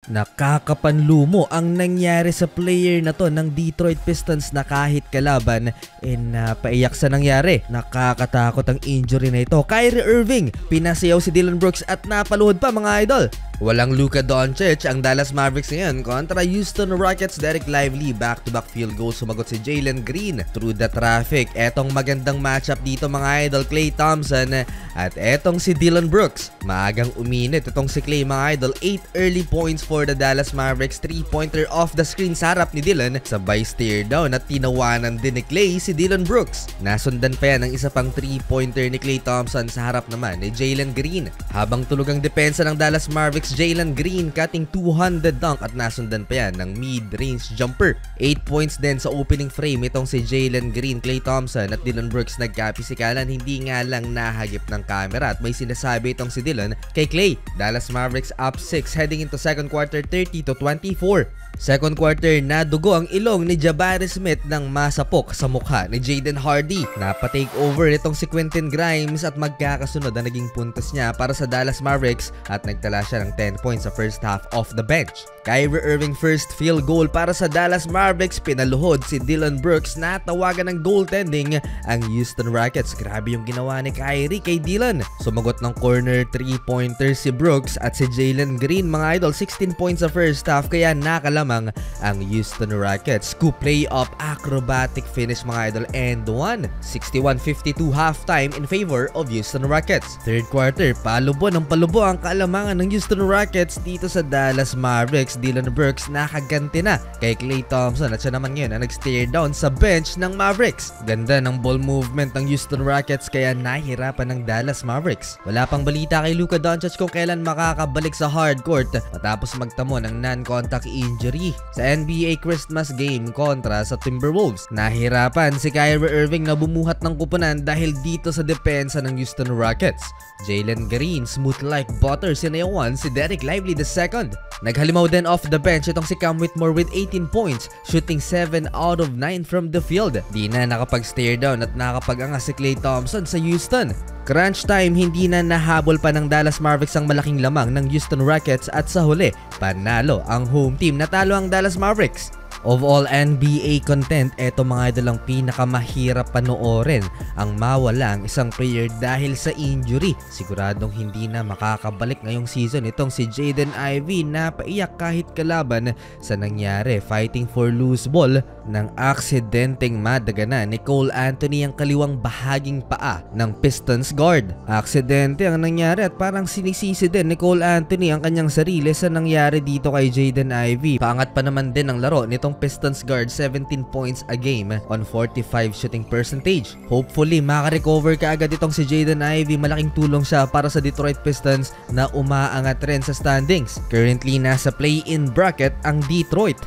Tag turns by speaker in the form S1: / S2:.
S1: Nakakapanlumo ang nangyari sa player na to ng Detroit Pistons na kahit kalaban napaiyak sa nangyari. Nakakatakot ang injury na ito. Kyrie Irving, pinasayaw si Dillon Brooks at napaluhod pa mga idol. Walang Luka Doncic ang Dallas Mavericks ngayon kontra Houston Rockets. Derek Lively, back-to-back field goal, sumagot si Jalen Green through the traffic. Etong magandang matchup dito mga idol, Klay Thompson at etong si Dillon Brooks. Maagang uminit itong si Klay mga idol. 8 early points for the Dallas Mavericks. 3-pointer off the screen sa harap ni Dillon. Sabay steer down at tinawanan din ni Klay si Dillon Brooks. Nasundan pa yan ng isa pang 3-pointer ni Klay Thompson sa harap naman ni Jalen Green. Habang tulog ang depensa ng Dallas Mavericks, Jalen Green cutting 200 dunk at nasundan pa yan ng mid-range jumper. 8 points din sa opening frame itong si Jalen Green. Klay Thompson at Dillon Brooks nagkapisikalan, hindi nga lang nahagip ng camera at may sinasabi itong si Dillon kay Klay. Dallas Mavericks up 6 heading into second quarter, 30-24. Second quarter, nadugo ang ilong ni Jabari Smith ng masapok sa mukha ni Jaden Hardy. Napa-take over itong si Quentin Grimes at magkakasunod ang naging puntos niya para sa Dallas Mavericks at nagtala siya ng 10 points sa first half off the bench. Kyrie Irving first field goal para sa Dallas Mavericks, pinaluhod si Dillon Brooks, natawagan ng goaltending ang Houston Rockets. Grabe yung ginawa ni Kyrie kay Dillon. Sumagot ng corner 3-pointer si Brooks at si Jalen Green mga idol. 16 points sa first half kaya nakalamang ang Houston Rockets. Scoop play-up, acrobatic finish mga idol, and 61-52 halftime in favor of Houston Rockets. Third quarter, palubo ng palubo ang kaalamangan ng Houston Rockets dito sa Dallas Mavericks. Dillon Brooks nakaganti na kay Klay Thompson at siya naman ngayon ang nag-stare down sa bench ng Mavericks. Ganda ng ball movement ng Houston Rockets kaya nahihirapan ng Dallas Mavericks. Wala pang balita kay Luka Doncic kung kailan makakabalik sa hardcourt matapos magtamo ng non-contact injury sa NBA Christmas game kontra sa Timberwolves. Nahirapan si Kyrie Irving na bumuhat ng kupunan dahil dito sa depensa ng Houston Rockets. Jalen Green, smooth like butter, sinayawan si Derek Lively II. Naghalimaw din off the bench itong si Cam Whitmore with 18 points, shooting 7 out of 9 from the field. Di na nakapag-stare down at nakapag-angas si Klay Thompson sa Houston. Crunch time, hindi na nahabol pa ng Dallas Mavericks ang malaking lamang ng Houston Rockets at sa huli, panalo ang home team. Natalo ang Dallas Mavericks. Of all NBA content, eto mga idol ang pinakamahirap panoorin, ang mawala ang isang player dahil sa injury. Siguradong hindi na makakabalik ngayong season itong si Jaden Ivey, napaiyak kahit kalaban sa nangyari. Fighting for loose ball ng aksidenteng madagana ni Cole Anthony ang kaliwang bahaging paa ng Pistons guard. Aksidente ang nangyari at parang sinisisi din ni Cole Anthony ang kanyang sarili sa nangyari dito kay Jaden Ivey. Paangat pa naman din ang laro nitong Pistons guard, 17 points a game on 45 shooting percentage. Hopefully makarecover kaagad itong si Jaden Ivey. Malaking tulong siya para sa Detroit Pistons na umaangat rin sa standings. Currently nasa play-in bracket ang Detroit.